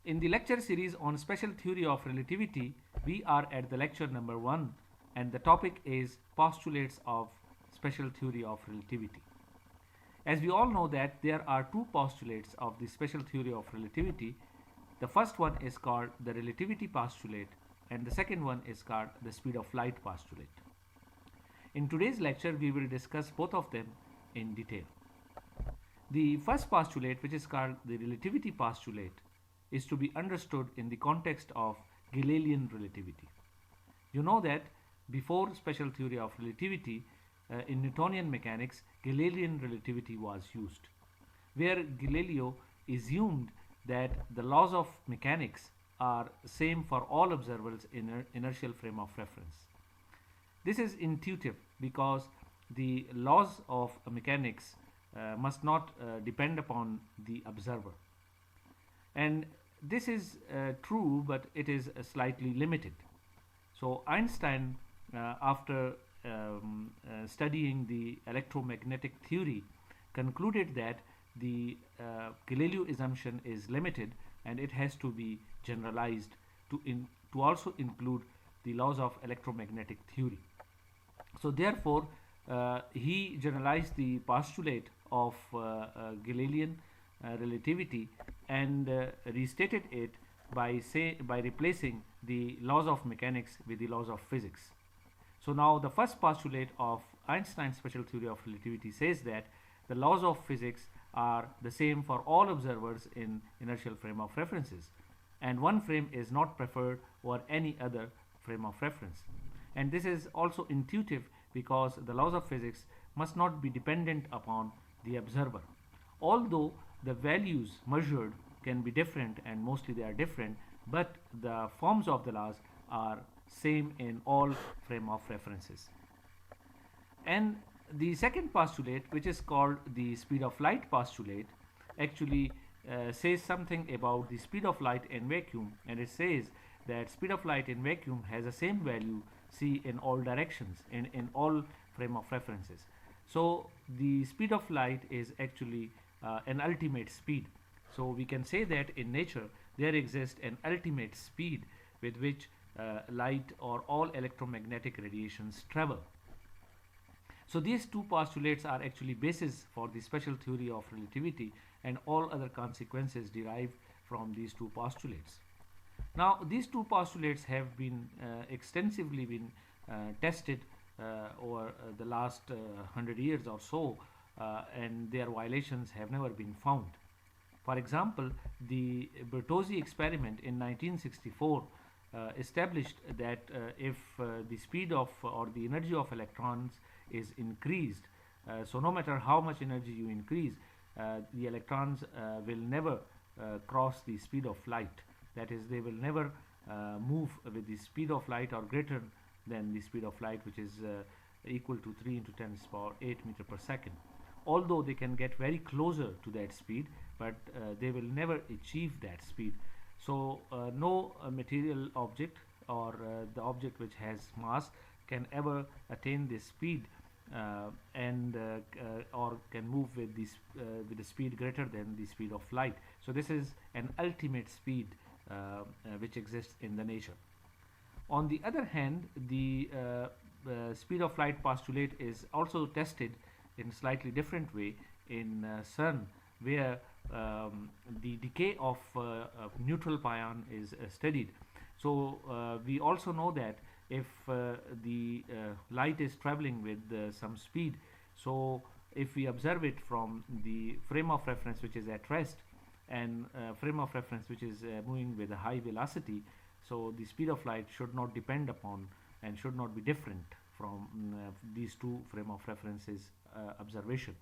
In the lecture series on special theory of relativity, we are at the lecture number 1 and the topic is postulates of special theory of relativity. As we all know that there are two postulates of the special theory of relativity. The first one is called the relativity postulate and the second one is called the speed of light postulate. In today's lecture, we will discuss both of them in detail. The first postulate, which is called the relativity postulate, is to be understood in the context of Galilean relativity. You know that before special theory of relativity, in Newtonian mechanics, Galilean relativity was used, where Galileo assumed that the laws of mechanics are same for all observers in inertial frame of reference. This is intuitive because the laws of mechanics must not depend upon the observer. And this is true, but it is slightly limited. So Einstein, after studying the electromagnetic theory, concluded that the Galileo assumption is limited and it has to be generalized to also include the laws of electromagnetic theory. So therefore, he generalized the postulate of Galilean relativity and restated it by replacing the laws of mechanics with the laws of physics. So now the first postulate of Einstein's special theory of relativity says that the laws of physics are the same for all observers in inertial frame of references, and one frame is not preferred over any other frame of reference. And this is also intuitive because the laws of physics must not be dependent upon the observer. Although the values measured can be different, and mostly they are different, but the forms of the laws are same in all frame of references. And the second postulate, which is called the speed of light postulate, actually says something about the speed of light in vacuum, and it says that speed of light in vacuum has the same value c in all directions in all frame of references. So the speed of light is actually an ultimate speed. So we can say that in nature there exists an ultimate speed with which light or all electromagnetic radiations travel. So these two postulates are actually basis for the special theory of relativity, and all other consequences derive from these two postulates. Now these two postulates have been extensively been tested over the last 100 years or so, and their violations have never been found. For example, the Bertozzi experiment in 1964 established that if the speed of or the energy of electrons is increased, so no matter how much energy you increase, the electrons will never cross the speed of light. That is, they will never move with the speed of light or greater than the speed of light, which is equal to 3 into 10 to the power 8 meter per second. Although they can get very closer to that speed, but they will never achieve that speed. So no material object or the object which has mass can ever attain this speed and or can move with the speed greater than the speed of light. So this is an ultimate speed which exists in the nature. On the other hand, the speed of light postulate is also tested in a slightly different way in CERN, where the decay of neutral pion is studied. So we also know that if the light is traveling with some speed, so if we observe it from the frame of reference which is at rest and frame of reference which is moving with a high velocity, so the speed of light should not depend upon and should not be different from these two frame of references observation.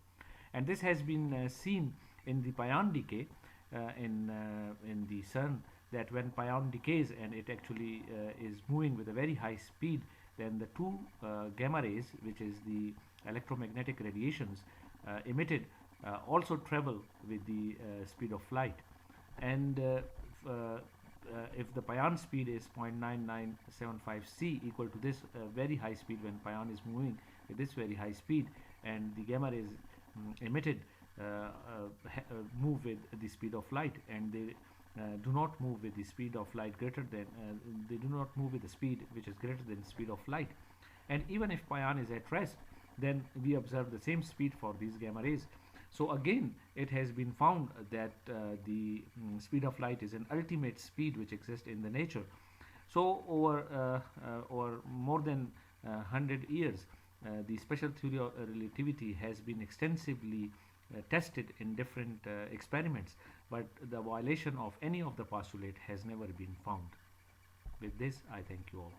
And this has been seen in the pion decay in the CERN, that when pion decays and it actually is moving with a very high speed, then the two gamma rays, which is the electromagnetic radiations emitted, also travel with the speed of light. And if the pion speed is 0.9975 c, equal to this very high speed when pion is moving with this very high speed, and the gamma rays emitted move with the speed of light, and they do not move with the speed of light greater than they do not move with the speed which is greater than speed of light. And even if pion is at rest, then we observe the same speed for these gamma rays. So again, it has been found that the speed of light is an ultimate speed which exists in the nature. So over more than 100 years, the special theory of relativity has been extensively tested in different experiments, but the violation of any of the postulate has never been found. With this, I thank you all.